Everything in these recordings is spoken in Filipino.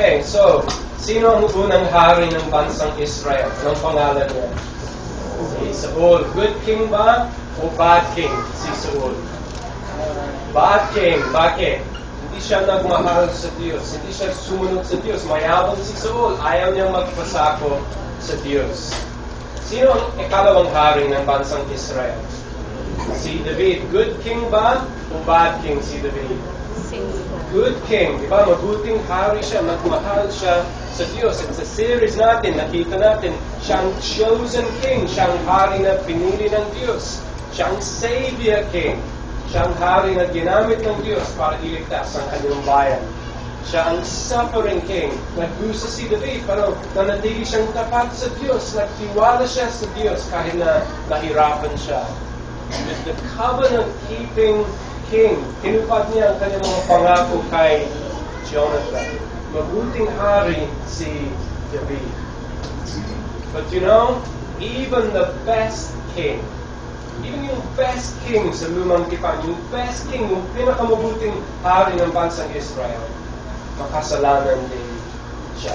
Okay, so, sino ang unang hari ng bansang Israel? Anong pangalan niya? Si Saul. Good king ba? O bad king? Si Saul. Bad king. Bakit? Hindi siya nagmahal sa Diyos. Hindi siya sumunod sa Diyos. Mayabang si Saul. Ayaw niyang magpasako sa Diyos. Sino ang ikalawang hari ng bansang Israel? Si David. Good king ba? O bad king si David? Good king. Diba? Mabuting hari siya. Magmahal siya sa Diyos. At sa series natin, nakita natin, siyang chosen king. Siyang hari na pinili ng Diyos. Siyang savior king. Siyang hari na ginamit ng Diyos para iligtas ang kanyang bayan. Siya ang suffering king. Nagdusa si David, pero nanatili siyang tapat sa Diyos. Nagtiwala siya sa Diyos kahit na nahirapan siya. With the covenant-keeping king, tinupad niya ang kanyang mga pangako kay Jonathan. Mabuting hari si David. But you know, even the best king, even yung best king sa lumang tipan, yung best king, yung pinakamabuting hari ng bansang Israel, makasalanan din siya.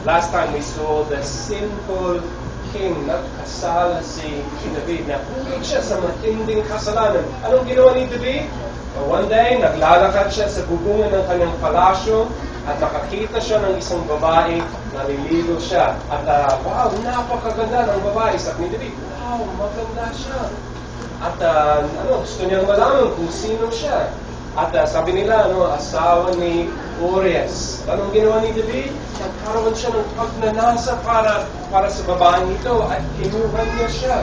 Last time we saw the sinful king, nagkasala si David. Napulit siya sa matinding kasalanan. Anong ginawa ni David? One day, naglalakad siya sa bubungan ng kanyang palasyo at nakakita siya ng isang babae, naliligo siya. At wow, napakaganda ng babae. Sabi ni David, wow, maganda siya. At gusto niyang malaman kung sino siya. At sabi nila, asawa ni Urias. Anong ginawa ni David? Nagkaroon siya ng pagnanasa para sa babaeng ito at kinuha niya siya.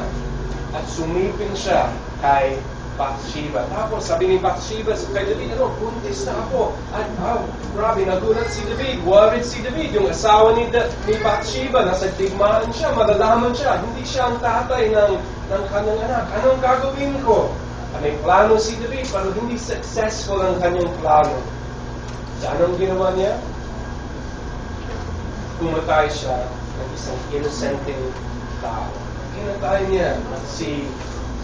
At sumipin siya kay Bathsheba. Tapos sabi ni Bathsheba kay David, buntis na ako. At grabe, nagulat si David. Worried si David. Yung asawa ni Bathsheba, nasa digmaan siya, malalaman siya. Hindi siya ang tatay ng kanyang anak. Anong gagawin ko? May plano si David, pero hindi successful ang kanyang plano. So, anong ginawa niya? Pumatay siya ng isang innocent tao. Pinatay niya si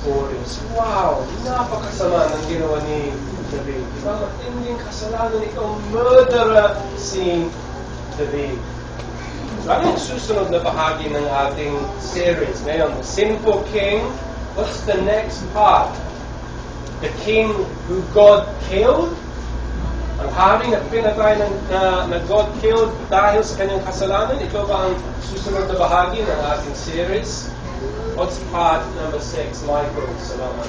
Urias. Wow! Napakasama ng ginawa ni David. Diba? Matinding kasalanan ito. Murderer si David. So, ano yung susunod na bahagi ng ating series? Ngayon, the sinful king. What's the next part? The king who God killed, ang hari na pinatay na God killed dahil sa kanyang kasalanan. Ito ba ang susunod na bahagi ng ating series? What's part number 6, Michael? Salamat.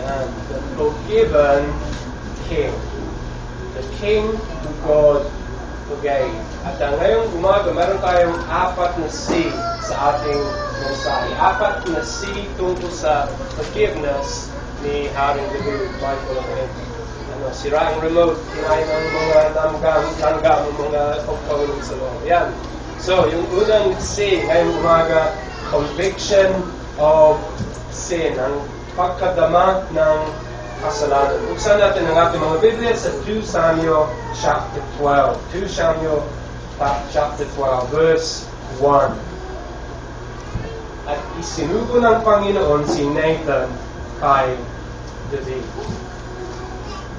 Yan. The forgiven king. The king who God forgave. At ngayong umaga, meron tayong 4 na C sa ating mensahe. 4 na C tungkol sa forgiveness ni Haring David. Michael, sira ang remote, kinain ng mga langgam ng mga components sa loob. Yan. So, yung unang C ngayong umaga, conviction of sin, ang pagkadama ng kasalanan. Buksan natin ang ating mga Biblia sa 2 Samuel chapter 12. 2 Samuel chapter 12, verse 1. At isinugo ng Panginoon si Nathan kay David.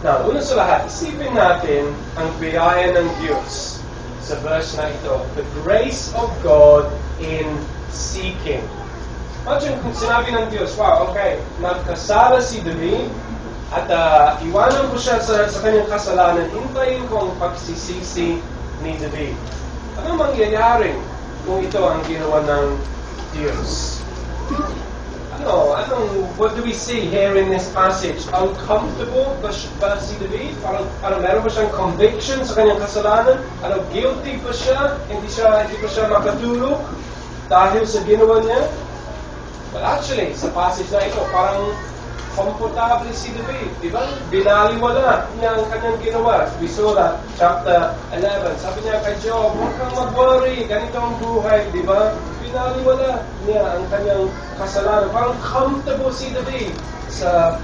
Now, una sa lahat, isipin natin ang biyaya ng Diyos sa verse na ito. The grace of God in seeking. Imagine kung sinabi ng Diyos, wow, okay, nagkasala si David at iwanan ko siya sa kanyang kasalanan, hintayin ko ang pagsisisi ni David. Ano mangyayari kung ito ang ginawa ng Diyos? What do we see here in this passage? Uncomfortable ba si David? Parang meron ba siyang conviction sa kanyang kasalanan? Guilty pa siya? Hindi pa siya makatulog dahil sa ginawa niya? But actually, sa passage na ito, parang komportable si David. Di ba? Binaliwala niya ang kanyang ginawa. We saw that, chapter 11. Sabi niya kay Job, huwag kang mag-worry, ganito ang buhay. Di ba? Binaliwala niya ang kanyang kasalanan. Parang comfortable si David sa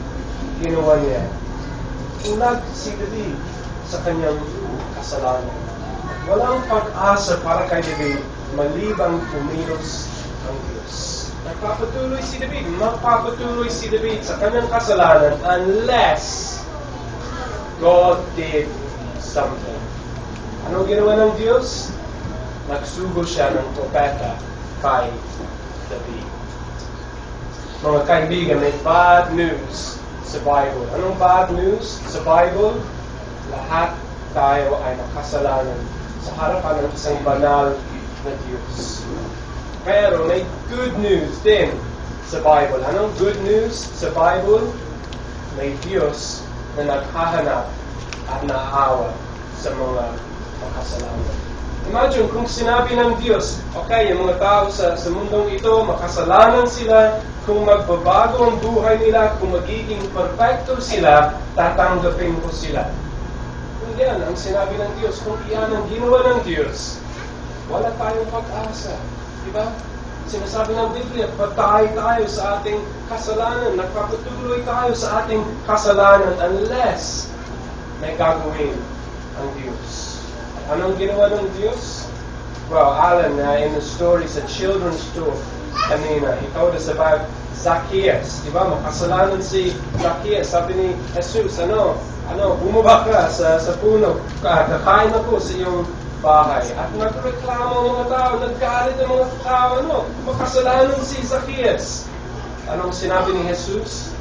ginawa niya. Ulag si David sa kanyang kasalanan. Walang pag-asa para kay David malibang kumilos ang Diyos. Magpapatuloy si David sa kanyang kasalanan unless God did something. Anong ginawa ng Diyos? Nagsugo siya ng propeta kay David. Mga kaibigan, may bad news sa Bible. Anong bad news sa Bible? Lahat tayo ay makasalanan sa harapan ng isang banal na Diyos. Pero may good news din sa Bible. Anong good news sa Bible? May Diyos na naghahanap at naawa sa mga makasalanan. Imagine kung sinabi ng Diyos, okay, yung mga tao sa mundong ito, makasalanan sila, kung magbabago ang buhay nila, kung magiging perfecto sila, tatanggapin ko sila. Kung yan ang sinabi ng Diyos, kung iyan ang ginawa ng Diyos, wala tayong pag-asa. Diba? Sinasabi ng Biblia, patay tayo sa ating kasalanan, nagpapatuloy tayo sa ating kasalanan unless may gagawin ang Diyos. Anong ginawa ng Diyos? Well, Alan, in the story, sa children's store, kanina, he told us about Zacchaeus. Diba? Makasalanan si Zacchaeus. Sabi ni Jesus, bumaba ka sa puno. Kakain ako sa iyong bahay. At nagreklamo ang mga tao, naggalit ang mga tao, makasalanan si Zacchaeus. Anong sinabi ni Jesus?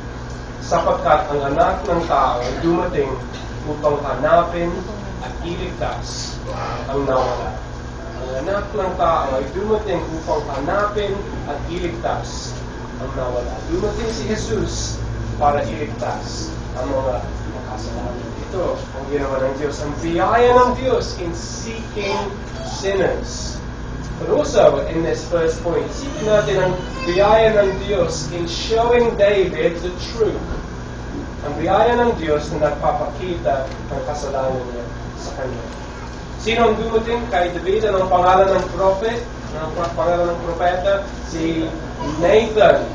Sapagkat ang anak ng tao ay dumating upang hanapin at iligtas ang nawala. Ang anak ng tao ay dumating upang hanapin at iligtas ang nawala. Dumating si Jesus para iligtas ang mga makasalanan. Ito ang ginawa ng Diyos. Ang biyaya ng Diyos in seeking sinners. But also, in this first point, seeking natin ang biyaya ng Diyos in showing David the truth. Ang biyaya ng Diyos na nagpapakita ng kasalanan niya sa kanya. Sino ang dumating kay David? Anong pangalan ng prophet? Anong pangalan ng propeta? Si Nathan.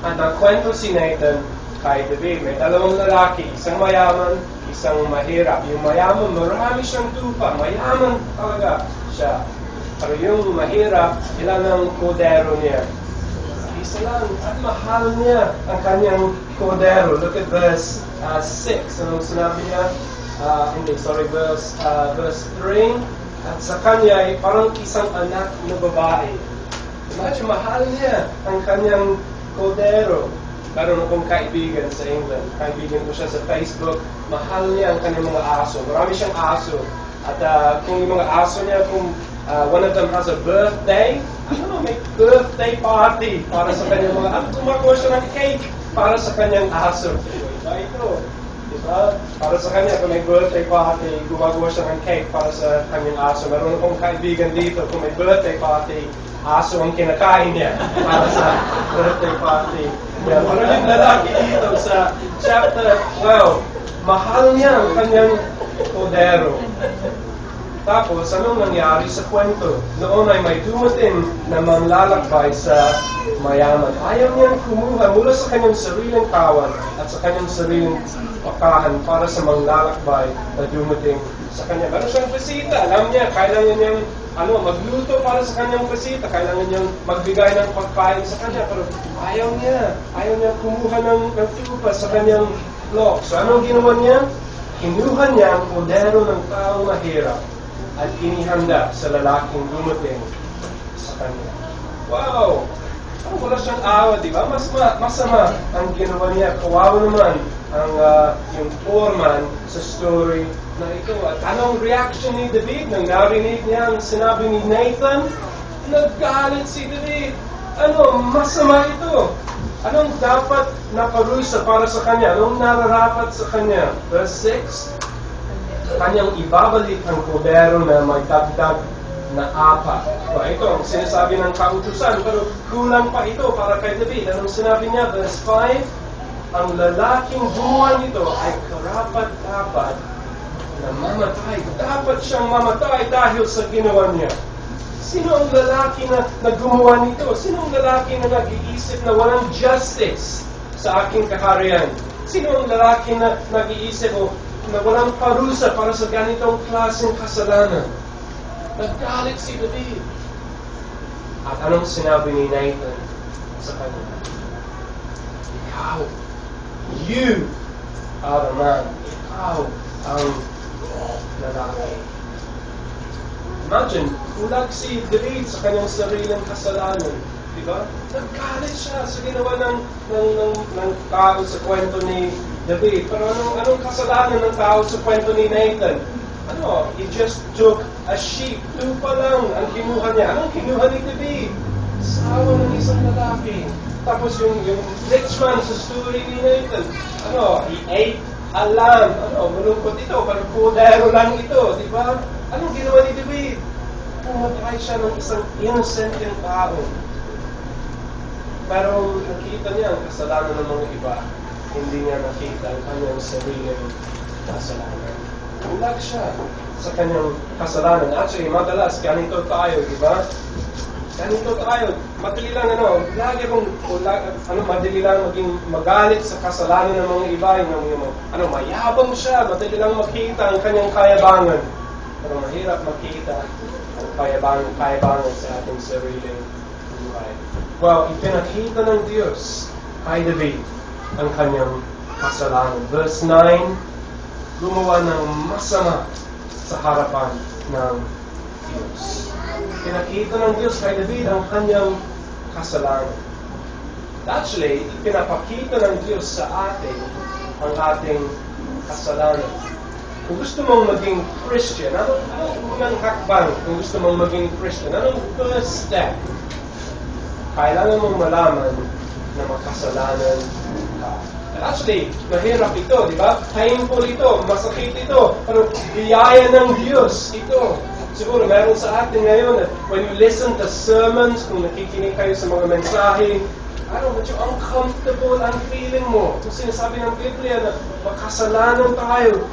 At nagkwento si Nathan kay David. May dalawang lalaki, isang mayaman, isang mahirap. Yung mayaman, marami siyang tupa. Mayaman talaga siya. Pero yung mahirap, ilan ang kodero niya? Isa lang. At mahal niya ang kanyang kodero. Look at verse 6. Anong sinabi niya? Verse 3. At sa kanya ay parang isang anak na babae. Imagine, mahal niya ang kanyang kodero. Meron akong kaibigan sa England. Kaibigan ko siya sa Facebook. Mahal niya ang kanyang mga aso. Marami siyang aso. At kung yung mga aso niya, kung one of them has a birthday, may birthday party para sa kanyang mga aso. Gumagawa siya ng cake para sa kanyang aso. Ito. Diba? Para sa kanya, kung may birthday party, gumagawa siya ng cake para sa kanyang aso. Meron akong kaibigan dito, kung may birthday party, aso ang kinakain niya para sa birthday party. Yeah, pero yung lalaki dito sa chapter 12, mahal niya ang kanyang kodero. Tapos, anong nangyari sa kwento? Noon ay may dumating na manlalakbay sa mayaman. Ayaw niyang kumuha mula sa kanyang sariling kawan at sa kanyang sariling pakahan para sa manlalakbay na dumating sa kanya. Meron siyang bisita. Alam niya, kailangan niyang magluto para sa kanyang bisita. Kailangan niyang magbigay ng pagkain sa kanya. Pero ayaw niya. Ayaw niya kumuha ng tupa sa kanyang flock. So, anong ginawa niya? Kinuha niya ang kodero ng taong mahirap at inihanda sa lalaking dumating sa kanya. Wow! Wala siyang awa, di ba? Masama ang ginawa niya. Kawawa naman ang yung foreman sa story na ito. At anong reaction ni David nang narinig niya ang sinabi ni Nathan? Naggalit si David. Masama ito. Anong dapat na parusa para sa kanya? Anong nararapat sa kanya? Verse 6, kanyang ibabalik ang kodero na may dagdag na 4. Ito ang sinasabi ng kautusan, pero kulang pa ito para kay David. Anong sinabi niya? Verse 5, ang lalaking gumawa nito ay karapat-dapat na mamatay. Dapat siyang mamatay dahil sa ginawa niya. Sino ang lalaki na gumawa nito? Sino ang lalaki na nag-iisip na walang justice sa aking kaharian? Sino ang lalaki na nag-iisip na walang parusa para sa ganitong klaseng kasalanan? Naggalit si David. At anong sinabi ni Nathan sa kanya? Ikaw, you are the man. Ikaw ang lalaki. Imagine, ulag si David sa kanyang sariling kasalanan. Diba? Naggalit siya sa ginawa ng tao sa kwento ni David. Pero anong kasalanan ng tao sa kwento ni Nathan? He just took a sheep. Lupa lang ang kinuha niya. Anong kinuha ni David? Asawa ng isang lalaki. Tapos yung rich man sa story ni Nathan, he ate a lamb. Malungkot ito, parang pudero lang ito, di ba? Anong ginawa ni David? Pumatay siya ng isang innocent yung tao. Pero nakita niya ang kasalanan ng mga iba. Hindi niya nakita ang kanyang sariling kasalanan. Ulag siya sa kanyang kasalanan. Actually, madalas, ganito tayo, di ba? Ganito tayo. Madali lang, lagi madali lang maging magalit sa kasalanan ng mga iba. Mayabang siya, madali lang makita ang kanyang kayabangan. Pero mahirap makita ang kayabangan sa ating sariling buhay. Well, ipinakita ng Diyos kay David ang kanyang kasalanan. Verse 9, gumawa ng masama sa harapan ng Diyos. Pinakita ng Diyos kay David ang kanyang kasalanan. Actually, pinapakita ng Diyos sa atin ang ating kasalanan. Kung gusto mong maging Christian, anong unang hakbang kung gusto mong maging Christian? Anong first step? Kailangan mong malaman na makasalanan ka. Actually, mahirap ito, di ba? Painful ito, masakit ito, pero biyaya ng Diyos ito. Siguro meron sa atin ngayon, when you listen to sermons, kung nakikinig kayo sa mga mensahe, medyo uncomfortable ang feeling mo. Kung sinasabi ng Biblia na makasalanan tayo,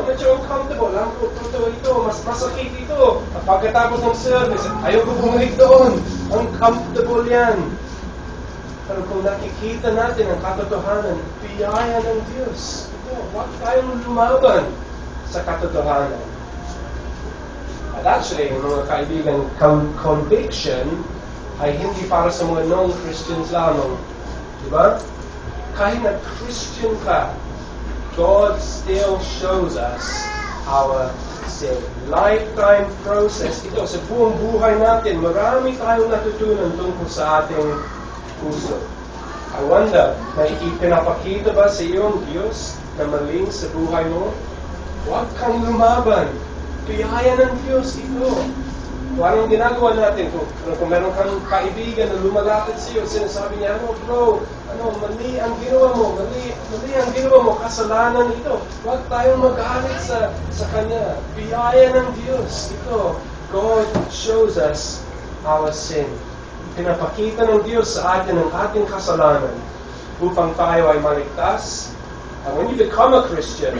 medyo uncomfortable. Totoo ito, mas masakit ito. At pagkatapos ng service, ayoko bumalik doon. Uncomfortable yan. Pero kung nakikita natin ang katotohanan, biyaya ng Diyos. Huwag tayong lumaban sa katotohanan. At actually, mga kaibigan, conviction ay hindi para sa mga non-Christians lamang. Diba? Kahit na Christian ka, God still shows us our sin. Lifetime process ito. Sa buong buhay natin, marami tayong natutunan tungkol sa ating puso. I wonder, pinapakita ba sa iyo ang Diyos na maling sa buhay mo? Huwag kang lumaban. Biyaya ng Diyos ito. Kung anong ginagawa natin, kung meron kang kaibigan na lumalapit sa iyo, sinasabi niya, mali ang ginawa mo, mali ang ginawa mo, kasalanan ito. Huwag tayong magalit sa Kanya. Biyaya ng Diyos ito. God shows us our sin. Pinapakita ng Diyos sa atin ang ating kasalanan upang tayo ay maligtas. And when you become a Christian,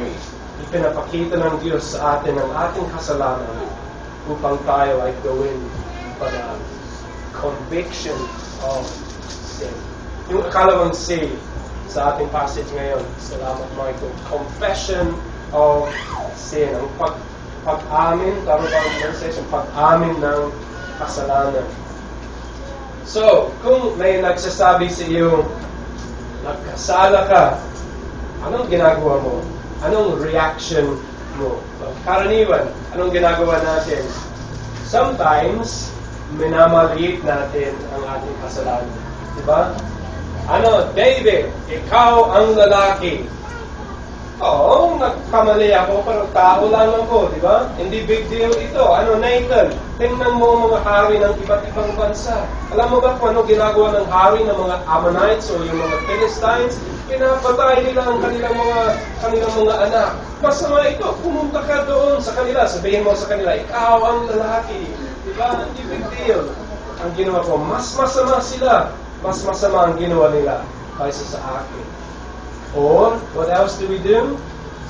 ipinapakita ng Diyos sa atin ang ating kasalanan upang tayo ay gawin para conviction of sin. Yung akalawang say sa ating passage ngayon, salamat Michael, confession of sin. Ang pag-amin, tama ba ang message? Ang pag-amin ng kasalanan. So, kung may nagsasabi sa iyo, nagkasala ka, anong ginagawa mo? Anong reaction mo? Karaniwan, anong ginagawa natin? Sometimes, minamaliit natin ang ating kasalanan. Diba? David, ikaw ang lalaki. Oo, nagkamali ako, pero tao lang ako, di ba? Hindi big deal ito. Nathan, tingnan mo ang mga hari ng iba't ibang bansa. Alam mo ba kung ano ginagawa ng hari ng mga Ammonites o yung mga Philistines? Pinapatay nila ang kanilang mga anak. Masama ito, pumunta ka doon sa kanila. Sabihin mo sa kanila, ikaw ang lalaki. Di ba? Hindi big deal. Ang ginawa ko, mas masama sila. Mas masama ang ginawa nila kaysa sa akin. Or, what else do we do?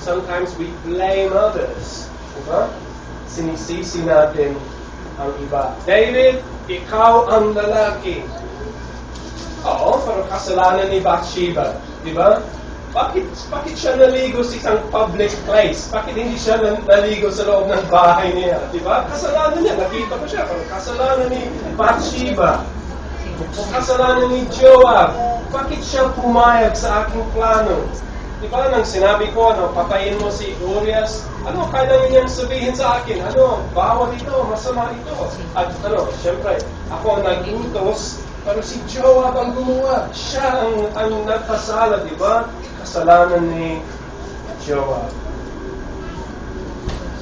Sometimes we blame others. Diba? Sinisisi natin ang iba. David, ikaw ang lalaki. Oo, pero kasalanan ni Bathsheba. Diba? Bakit siya naligo sa isang public place? Bakit hindi siya naligo sa loob ng bahay niya? Diba? Kasalanan niya. Nakita ko siya. Pero kasalanan ni Bathsheba. Kasalanan ni Joab. Bakit siya pumayag sa aking plano? Diba nang sinabi ko, patayin mo si Urias, Ano, kailangan niyang sabihin sa akin, ano, bawal ito, masama ito. At ano, syempre, ako nag-utos, pero si Joab ang gumawa. Siya ang nagkasala, di ba? Kasalanan ni Joab.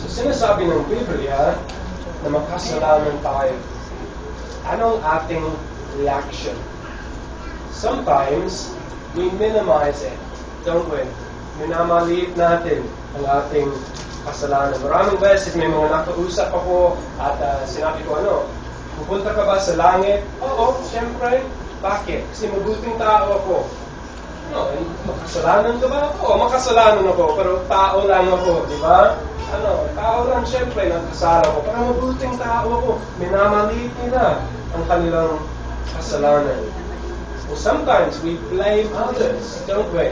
So, sinasabi ng Biblia na makasalanan tayo. Anong ating reaction? Sometimes, we minimize it, don't we? Minamaliit natin ang ating kasalanan. Maraming beses may mga nakausap ako at sinabi ko, ano, pupunta ka ba sa langit? Oo, siyempre. Bakit? Kasi mabuting tao ako. No, makasalanan ka ba ako? Makasalanan ako, pero tao lang ako, di ba? Ano, tao lang siyempre, nagkasala ko. Pero mabuting tao ako. Minamaliit nila ang kanilang kasalanan. So sometimes we blame others, don't we?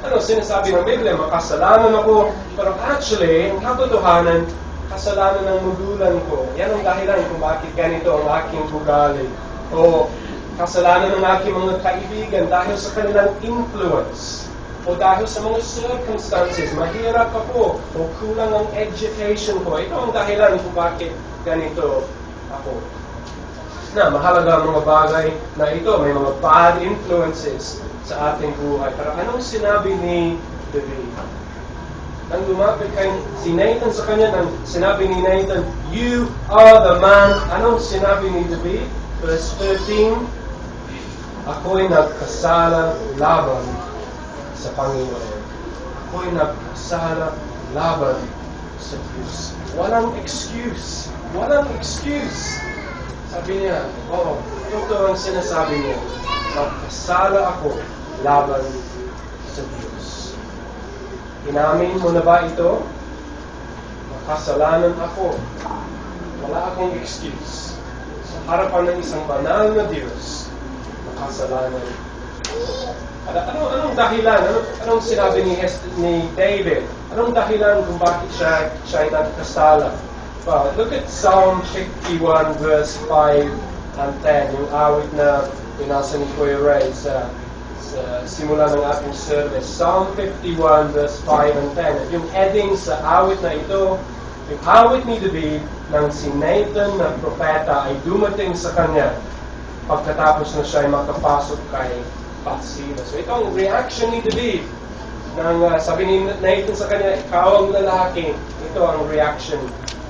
Ano, sinasabi ng Biblia, makasalanan ako, pero actually, ang katotohanan, kasalanan ng magulang ko. Yan ang dahilan kung bakit ganito ang aking ugali. O kasalanan ng aking mga kaibigan dahil sa kanilang influence. O dahil sa mga circumstances, mahirap ako, o kulang ang education ko. Ito ang dahilan kung bakit ganito ako. Na mahalaga ang mga bagay na ito, may mga bad influences sa ating buhay. Pero anong sinabi ni David? Nang lumapit kay si Nathan sa kanya, nang sinabi ni Nathan, "You are the man." Anong sinabi ni David? Verse 13, "Ako'y nagkasala laban sa Panginoon." Ako'y nagkasala laban sa Diyos. Walang excuse. Walang excuse. Sabi niya, oo, totoo ang sinasabi niya. Nagkasala ako laban sa Diyos. Inamin mo na ba ito? Makasalanan ako. Wala akong excuse. Sa harapan ng isang banal na Diyos, makasalanan. Anong dahilan? Anong sinabi ni David? Anong dahilan kung bakit siya ay nagkasala? Well, look at Psalm 51 verse 5 and 10, yung awit na binasa ni Kuya Ray sa simula ng ating service. Psalm 51 verse 5 and 10. At yung heading sa awit na ito, yung awit ni David ng si Nathan na propeta ay dumating sa kanya pagkatapos na siya ay makapasok kay Bathsheba. So ito ang reaction ni David. Sabi ni Nathan sa kanya, ikaw ang lalaki. Ito ang reaction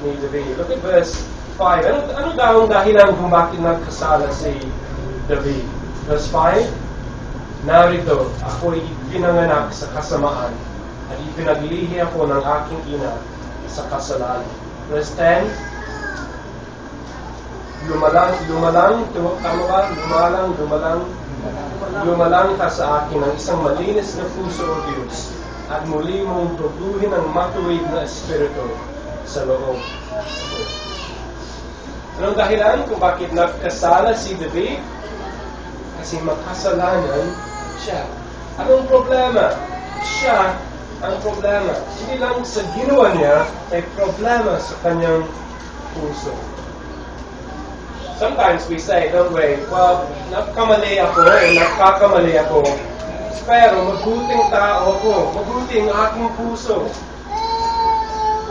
ni David. Look at verse 5. Ano daw ang dahilan kung bakit nagkasala si David? Verse 5, narito, ako'y ipinanganak sa kasamaan at ipinaglihi ako ng aking ina sa kasalanan. Verse 10, lumalang ka sa akin ng isang malinis na puso, O Diyos, at muli mong tubuhin ang matuwid na espiritu sa loob. Anong dahilan kung bakit nagkasala si David? Kasi makasalanan siya. Anong problema? Siya ang problema. Hindi lang sa ginawa niya, may problema sa kanyang puso. Sometimes we say, don't we, well, nagkamali ako, pero mabuting tao ako, mabuting aking puso.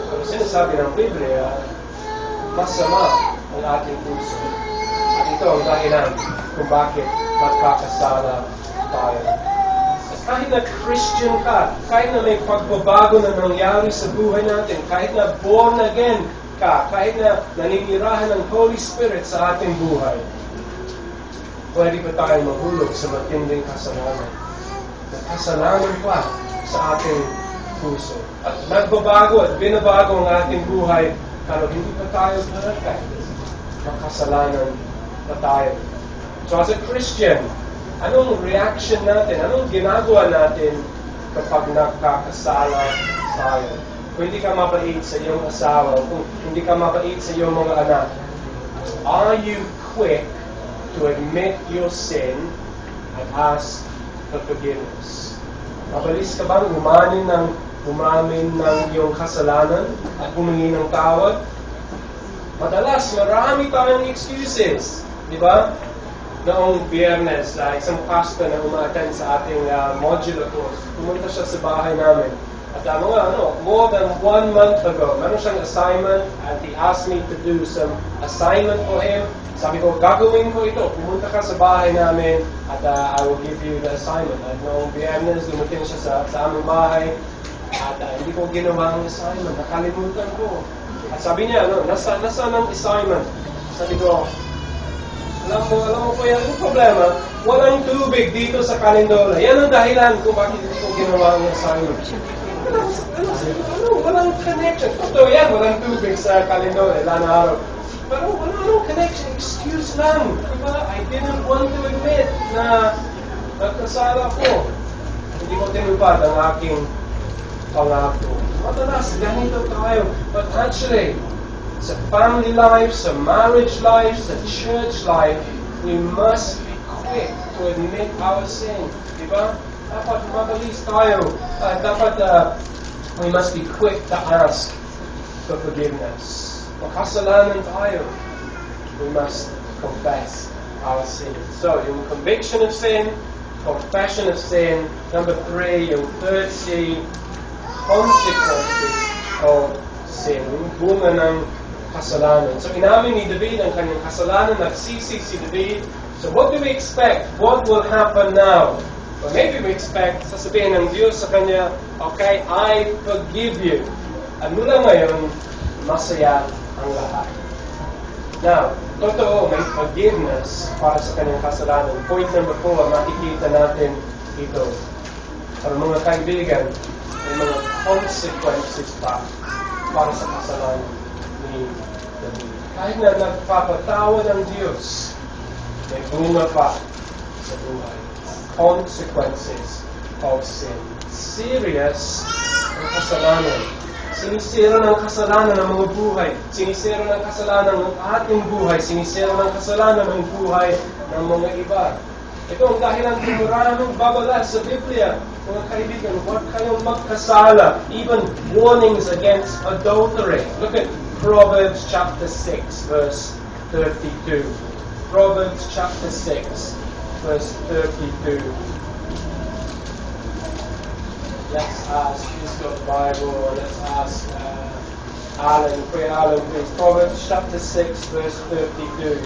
Pero sinasabi ng Biblia, masama ang ating puso. At ito ang dahilan kung bakit magkakasala tayo. Kahit na Christian ka, kahit na may pagbabago na nangyari sa buhay natin, kahit na born again ka, kahit na naninirahan ng Holy Spirit sa ating buhay, pwede pa tayo mahulog sa matinding kasalanan. Kasalanan pa sa ating puso. At nagbabago at binabago ang ating buhay, pero hindi pa tayo perfect. Makasalanan pa tayo. So as a Christian, anong reaction natin? Anong ginagawa natin kapag nagkakasala tayo? Kung hindi ka mabait sa iyong asawa, kung hindi ka mabait sa iyong mga anak, are you quick to admit your sin and ask for forgiveness? Mabilis ka bang umamin ng iyong kasalanan at humingi ng tawad? Madalas, marami tayong excuses. Di ba? Noong Biyernes, isang pastor na umaattend sa ating modular course, pumunta siya sa bahay namin. At more than 1 month ago, meron siyang assignment and he asked me to do some assignment for him. Sabi ko, gagawin ko ito. Pumunta ka sa bahay namin at I will give you the assignment. At noong Biyernes, dumating siya sa aming bahay at hindi ko ginawa ang assignment. Nakalimutan ko. At sabi niya, nasaan ang assignment? Sabi ko, alam mo po yan, yung problema, walang tubig dito sa Calindola. Yan ang dahilan kung bakit hindi ko ginawa ang assignment. Walang connection. Totoo yan, walang tubig sa Calindola, ilan na araw. Pero walang connection, excuse lang. Diba? I didn't want to admit na nagkasala ko. Hindi ko tinupad ang aking pangako. Madalas, ganito tayo. But actually, sa family life, sa marriage life, sa church life, we must be quick to admit our sin. Diba? Dapat mabilis tayo. We must be quick to ask for forgiveness. Makasalanan tayo. We must confess our sin. So, yung conviction of sin, confession of sin. Number 3, yung third C, consequences of sin. Yung bunga ng kasalanan. So, inamin ni David ang kanyang kasalanan, nagsisi si David. So, what do we expect? What will happen now? Well, maybe we expect, sasabihin ng Diyos sa kanya, okay, I forgive you. At mula ngayon, masaya ang lahat. Now, totoo, may forgiveness para sa kanyang kasalanan. Point number 4, makikita natin ito. Para mga kaibigan, may mga consequences pa para sa kasalanan ni David. Kahit na nagpapatawad ang Diyos, may bunga pa sa buhay. Consequences of sin. Serious ang kasalanan. Sinisira ng kasalanan ng mga buhay. Sinisira ng kasalanan ng ating buhay. Sinisira ng kasalanan ng buhay ng mga iba. Ito ang dahilan kung maraming babala sa Biblia. Mga kaibigan, huwag kayong magkasala. Even warnings against adultery. Look at Proverbs chapter 6, verse 32. Proverbs chapter 6, verse 32. Let's ask, who's got the Bible? Let's ask Alan, Kuya Alan, please. Proverbs chapter 6, verse 32.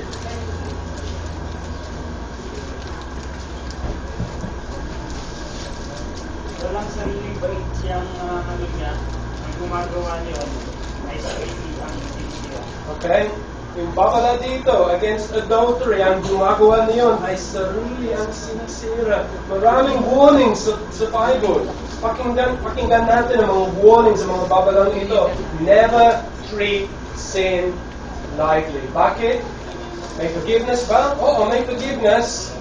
Walang sariling bait siyang niya, ang gumagawa niyo ay sarili ang sinisira. Okay? Yung babala dito, against adultery, ang gumagawa niyon ay sarili ang sinisira. Maraming warnings sa Bible. Pakinggan natin ang mga warnings sa mga babalang ito. Never treat sin lightly. Bakit? May forgiveness ba? Oo, may forgiveness.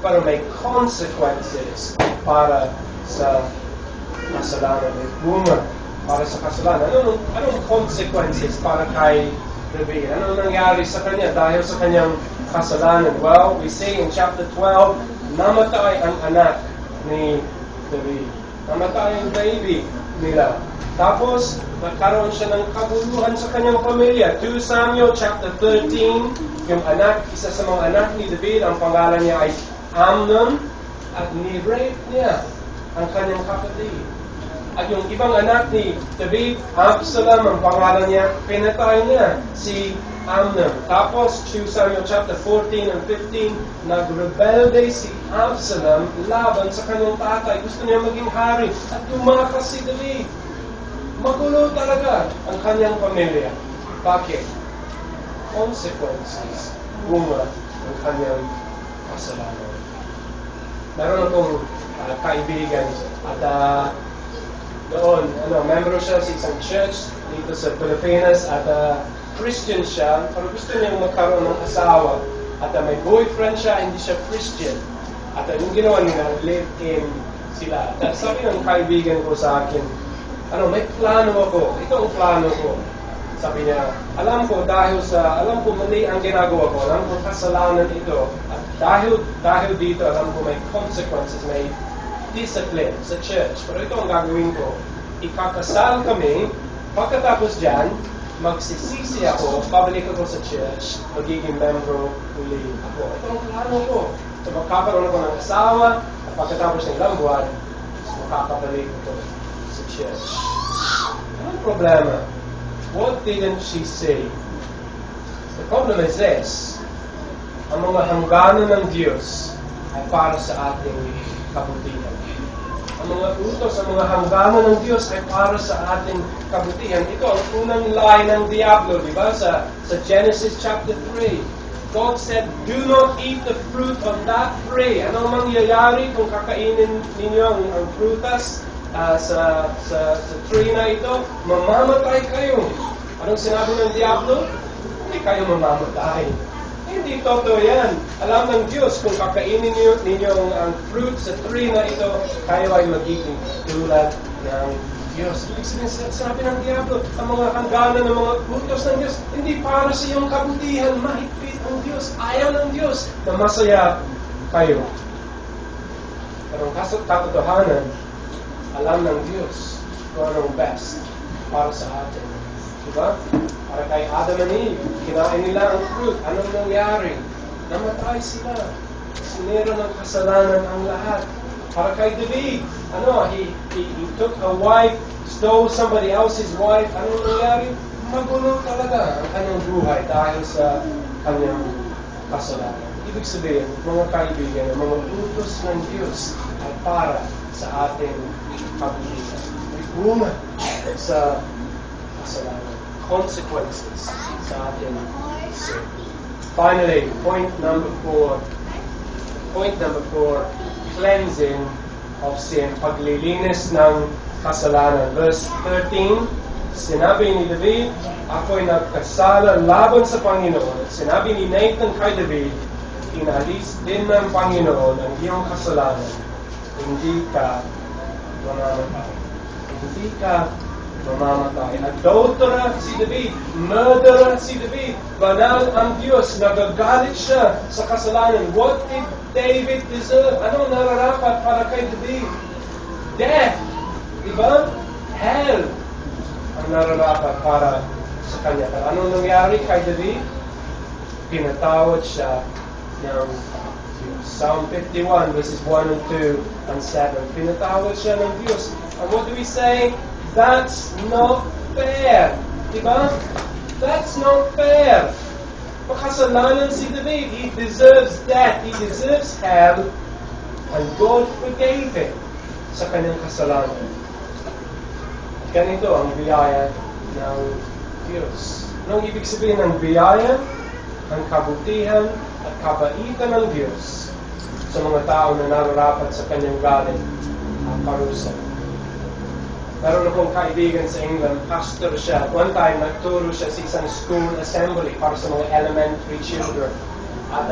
Pero may consequences para sa kasalanan. May bunga para sa kasalanan. Anong consequences para kay David? Anong nangyari sa kanya dahil sa kanyang kasalanan? Well, we see in chapter 12, namatay ang anak ni David. Namatay ang baby nila. Tapos, nagkaroon siya ng kaguluhan sa kanyang pamilya. 2 Samuel chapter 13, yung isa sa mga anak ni David, ang pangalan niya ay Amnon, at ni-rape niya ang kanyang kapatid. At yung ibang anak ni David, Absalom, ang pangalan niya, pinatay niya si Amnon. Tapos, 2 Samuel chapter 14 and 15, nagrebelde si Absalom laban sa kanyang tatay. Gusto niya maging hari at tumakas si David. Magulo talaga ang kanyang pamilya. Bakit? Consequences. Bunga ng kanyang kasalanan. Meron akong kaibigan at doon, member siya sa isang church dito sa Pilipinas at Christian siya, pero gusto niyang magkaroon ng asawa at may boyfriend siya, hindi siya Christian. At yung ginawa nila, live-in sila. At sabi ng kaibigan ko sa akin, may plano ako. Ito ang plano ko. Sabi niya, alam ko mali ang ginagawa ko. Alam ko kasalanan ito. At dahil dito, alam ko may consequences, may discipline sa church. Pero ito ang gagawin ko. Ikakasal kami. Pagkatapos dyan, magsisisi ako, pabalik ako sa church, magiging membro uli ako. Ito ang plano ko. So magkakaroon ako ng asawa, at pagkatapos ng ilang buwan, makakabalik ako sa church. Anong problema? What didn't she say? The problem is this. Ang mga hangganan ng Diyos ay para sa ating kabutihan. Ang mga utos, ang mga hangganan ng Diyos ay para sa ating kabutihan. Ito ang unang lie ng Diablo, di ba? Sa Genesis chapter 3. God said, do not eat the fruit of that tree. Ano mangyayari kung kakainin ninyo ang prutas sa tree na ito? Mamamatay kayo. Anong sinabi ng Diablo? Hindi kayo mamamatay. Hindi totoo yan. Alam ng Diyos kung kakainin ninyo ang fruit sa tree na ito, kayo ay magiging tulad ng Diyos. Ibig sabihin, sabi ng Diablo, ang mga hangganan ng mga utos ng Diyos, hindi para sa iyong kabutihan. Mahigpit ang Diyos. Ayaw ng Diyos na masaya kayo. Pero ang katotohanan, alam ng Diyos kung anong best para sa atin. Diba? Para kay Adam and Eve, kinain nila ang fruit. Anong nangyari? Namatay sila. Sinira ng kasalanan ang lahat. Para kay David, he took a wife, stole somebody else's wife. Anong nangyari? Magulo talaga ang kanyang buhay dahil sa kanyang kasalanan. Ibig sabihin, mga kaibigan, ang mga utos ng Diyos ay para sa ating kabutihan. May bunga sa kasalanan. Consequences sa ating sin. Finally, point number 4. Point number 4, cleansing of sin. Paglilinis ng kasalanan. Verse 13, sinabi ni David, ako'y nagkasala laban sa Panginoon. Sinabi ni Nathan kay David, inalis din ng Panginoon ang iyong kasalanan. Hindi ka mamamatay. Hindi ka mamamatay. Adulterer si David, murderer si David, banal ang Diyos, nagagalit siya sa kasalanan. What did David deserve? Anong nararapat para kay David? Death. Diba? Hell ang nararapat para sa kanya. Pero anong nangyari kay David? Pinatawad siya ng Diyos. Psalm 51 verses 1 and 2 and 7. Pinatawad siya ng Diyos. And what do we say? That's not fair. Diba? That's not fair. Makasalanan si David. He deserves death. He deserves hell. And God forgave him sa kanyang kasalanan. At ganito ang biyaya ng Diyos. Anong ibig sabihin ng biyaya? Ang kabutihan at kabaitan ng Diyos sa mga tao na nararapat sa kanyang galit at parusa. Meron akong kaibigan sa England, pastor siya. One time, nagturo siya sa isang school assembly para sa mga elementary children. At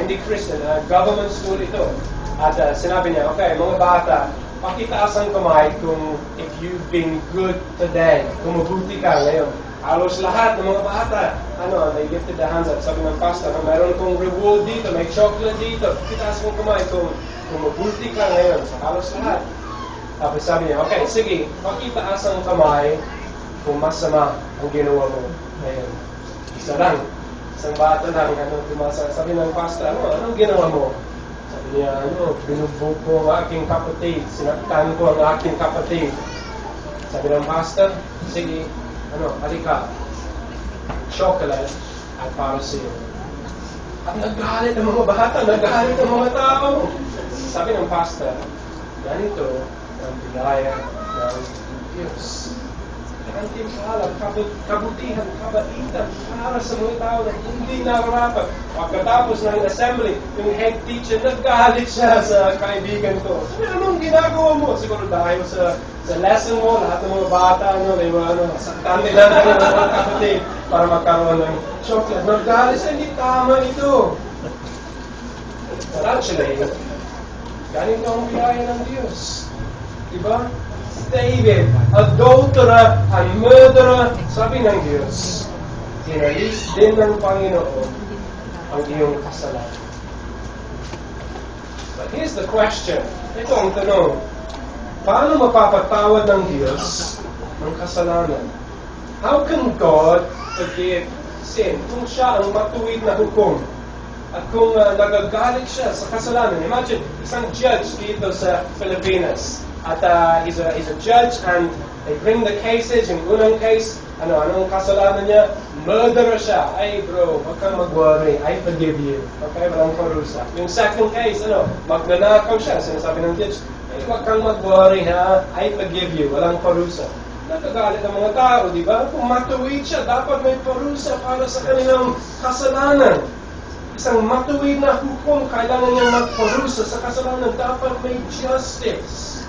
hindi Christian, government school ito. At sinabi niya, okay, mga bata, pakitaas ang kamay kung if you've been good today, kung mabuti ka ngayon. Halos lahat ng mga bata, they lifted their hands up. Sabi ng pastor, meron kong reward dito, may chocolate dito. Pakitaas ang kamay kung mabuti ka ngayon. So, halos lahat. Tapos sabi niya, okay, sige, pakitaas ang kamay kung masama ang ginawa mo ngayon. Isa lang. Isang bata lang, tumasa. Sabi ng pastor, anong ginawa mo? Sabi niya, binugbog ko ang aking kapatid. Sinaktan ko ang aking kapatid. Sabi ng pastor, sige, halika. Chocolate at para sa iyo. At nagalit ang mga bata, nagalit ang mga tao. Sabi ng pastor, ganito ang biyaya ng Diyos. Ang timpala, kabutihan, kabaitan para sa mga tao na hindi nararapat. Pagkatapos ng assembly, yung head teacher, naggalit siya sa kaibigan ko. Sabi, anong ginagawa mo? Siguro dahil sa lesson mo, lahat ng mga bata, may mga saktan nila ng mga kapatid para magkaroon ng chocolate. Naggalit siya, hindi tama ito. But actually, ganito ang biyaya ng Diyos. Diba? David, adulterer and murderer, sabi ng Diyos, inalis din ng Panginoon ang iyong kasalanan. But here's the question. Ito ang tanong. Paano mapapatawad ng Diyos ng kasalanan? How can God forgive sin? Kung siya ang matuwid na hukom at kung nagagalit siya sa kasalanan. Imagine, isang judge dito sa Pilipinas. at he's a judge, and they bring the cases. Yung unang case, anong kasalanan niya? Murderer siya. Ay bro, wag kang mag-worry, I forgive you. Okay, walang parusa. Yung second case, magnanakaw siya. Sinasabi ng judge, ay wag kang mag-worry ha, I forgive you, walang parusa. Nagagalit ang mga tao, di ba? Kung matuwid siya, dapat may parusa para sa kanilang kasalanan. Isang matuwid na hukom, kailangan niyang magparusa sa kasalanan. Dapat may justice.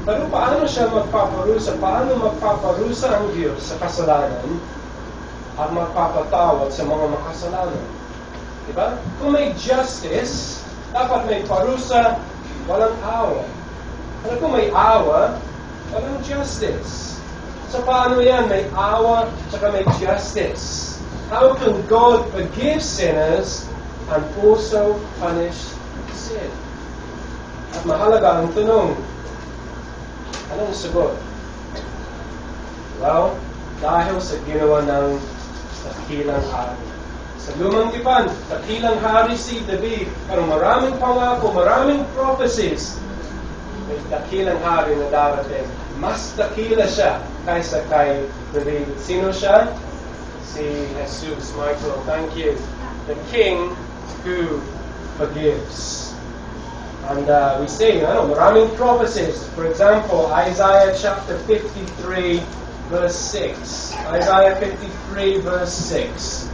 Pero paano siya magpaparusa? Paano magpaparusa ang Diyos sa kasalanan at magpapatawad sa mga makasalanan? Diba? Kung may justice, dapat may parusa, walang awa. Pero kung may awa, walang justice. So paano yan? May awa, tsaka may justice. How can God forgive sinners and also punish sin? At mahalaga ang tanong, anong sagot? Well, dahil sa ginawa ng dakilang hari. Sa lumang tipan, dakilang hari si David, pero maraming pangako, maraming prophecies, may dakilang hari na darating. Mas dakila siya kaysa kay David. Sino siya? Si Jesus. Michael, thank you. The King who forgives. And we see, maraming prophecies. For example, Isaiah chapter 53, verse 6. Isaiah 53, verse 6.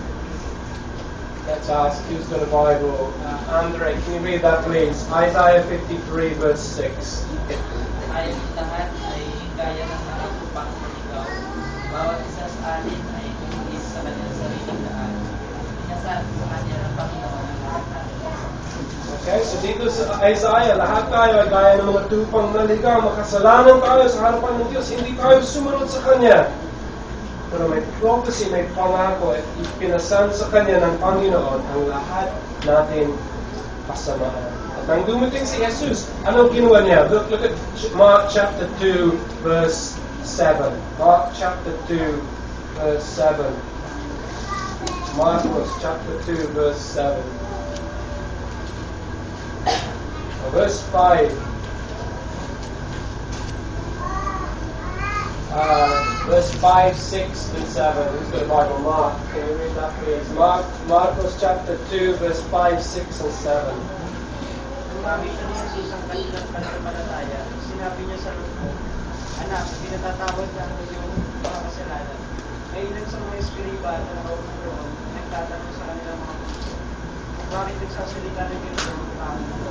Let's ask who's got a Bible. Andre, can you read that please? Isaiah 53, verse 6. Tayong lahat ay gaya ng nakatupang ikaw. Bawat isa sa atin ay kumihis sa kanyang sariling daan. Inasal sa kanya ng Panginoon ang lahat natin. Okay, so dito sa Isaiah, lahat tayo ay gaya ng mga tupang naligaw. Makasalanan tayo sa harapan ng Diyos. Hindi tayo sumunod sa Kanya. Pero may prophecy, may pangako at ipinasan sa Kanya ng Panginoon ang lahat natin pasamaan. At nang dumating si Jesus, anong ginawa niya? Look at Mark chapter 2, verse 7. Mark chapter 2, verse 7. Marcos chapter 2, verse 7. Verse 5. Verse 5, 6, and 7. Who's got a Bible? Mark. Can you read that please? Marcos chapter 2, verse 5, 6, and 7. Nung makita ni Jesus ang kanilang pananampalataya, sinabi niya sa loob, Anak, pinatatawad na ang iyong mga kasalanan. May ilan sa mga eskriba na nakaupo roon, nagtatanong sa kanilang mga puso. Bakit nagsasalita ng ganito ang tao nito?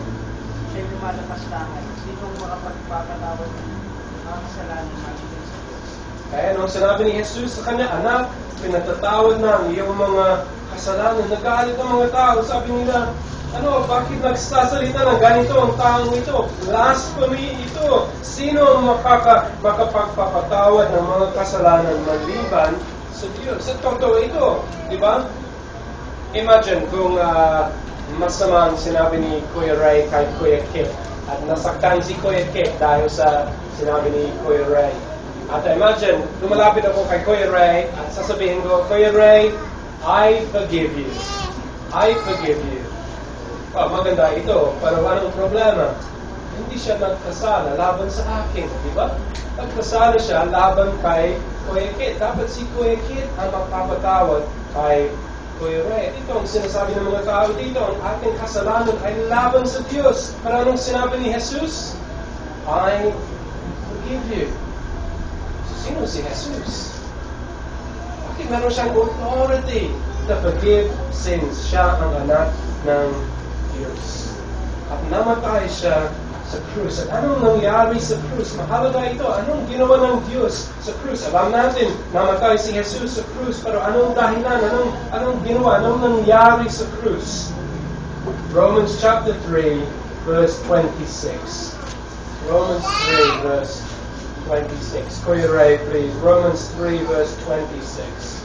Siya'y lumalapastangan. Sinong makapagpapatawad ng mga kasalanan maliban sa Diyos? Kaya nung sinabi ni Jesus sa kanya, Anak, pinatatawad na ang iyong mga kasalanan. Nagalit ang mga tao. Sabi nila, bakit nagsasalita ng ganito ang taong ito? Blasphemy ito. Sino ang makapagpapatawad ng mga kasalanan maliban sa Diyos? Sa totoo ito, di ba? Imagine kung masama ang sinabi ni Kuya Ray kay Kuya Kip at nasaktan si Kuya Kip dahil sa sinabi ni Kuya Ray. At imagine, lumalapit ako kay Kuya Ray at sasabihin ko, Kuya Ray, I forgive you. I forgive you. Maganda ito, pero anong problema? Hindi siya nagkasala laban sa akin, di ba? Nagkasala siya laban kay Kuya Kit. Dapat si Kuya Kit ang magpapatawad kay Kuya Ray. Ito ang sinasabi ng mga tao dito, ang ating kasalanan ay laban sa Diyos. Pero anong sinabi ni Jesus? I forgive you. So, sino si Jesus? Bakit meron siyang authority to forgive sins? Siya ang anak ng Diyos. At namatay siya sa krus. At anong nangyari sa krus? Mahalaga ito. Anong ginawa ng Diyos sa krus? Alam natin, namatay si Jesus sa krus. Pero anong dahilan? Anong ginawa? Anong nangyari sa krus? Romans chapter 3, verse 26. Romans 3, verse 26. Kuya Ray, please. Romans 3, verse 26.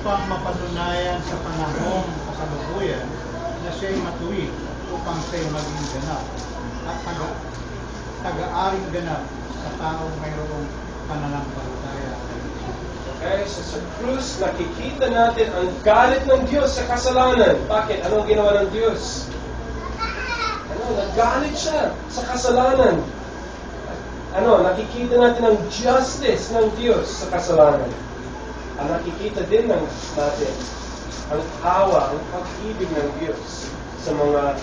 Upang mapatunayan sa panahong kasalukuyan na siya'y matuwid upang siya'y maging ganap at taga-aring ganap sa taong mayroong pananampalataya. Okay? So sa krus, nakikita natin ang galit ng Diyos sa kasalanan. Bakit? Anong ginawa ng Diyos? Nagalit siya sa kasalanan. Nakikita natin ang justice ng Diyos sa kasalanan. Ang nakikita din natin ang awa, ang pag-ibig ng Diyos sa mga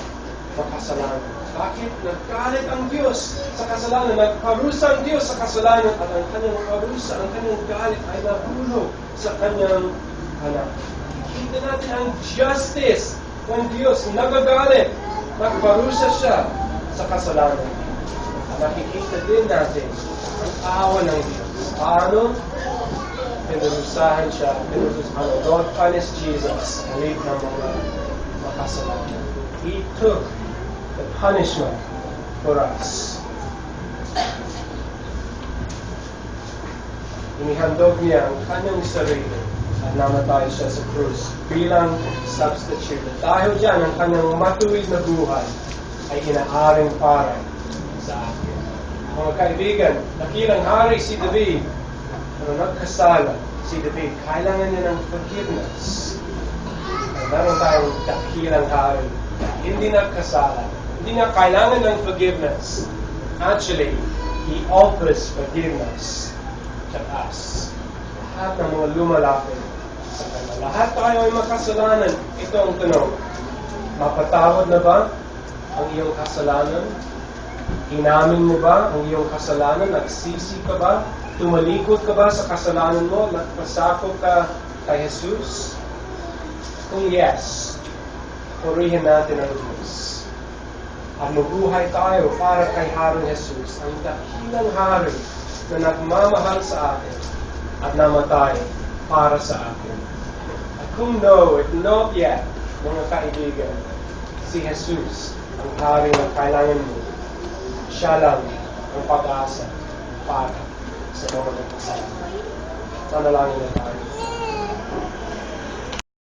makasalanan. Bakit? Nagalit ang Diyos sa kasalanan. Nagparusa ang Diyos sa kasalanan at ang kanyang parusa, ang kanyang galit ay nahulog sa kanyang anak. Nakikita natin ang justice ng Diyos. Nagagalit. Nagparusa siya sa kasalanan. At nakikita din natin ang awa ng Diyos. Paano? Pinurusahan siya. God punished Jesus. Halip ng mga makasalanan. He took the punishment for us. Inihandog niya ang kanyang sarili at namatay siya sa krus bilang substitute. Dahil dyan, ang kanyang matuwid na buhay ay inaaring para sa akin. Mga kaibigan, dakilang hari si David. Nagkasala si David, kailangan niya ng forgiveness. Meron tayong dakilang hari. Hindi nagkasala. Hindi niya kailangan ng forgiveness. Actually, He offers forgiveness to us. Lahat ng mga lumalapit sa Kanya. Lahat tayo ay makasalanan. Ito ang tanong. Mapatawad na ba ang iyong kasalanan? Inamin mo ba ang iyong kasalanan? Nagsisi ka ba? Tumalikod ka ba sa kasalanan mo? Nagpasako ka kay Jesus? Kung yes, purihin natin ang Diyos. At mabuhay tayo para kay Haring Jesus, ang dakilang hari na nagmamahal sa atin at namatay para sa atin. At kung no, if not yet, mga kaibigan, si Jesus, ang hari na kailangan mo, siya lang ang pag-asa para sa mga nagkasala. Manalangin na tayo.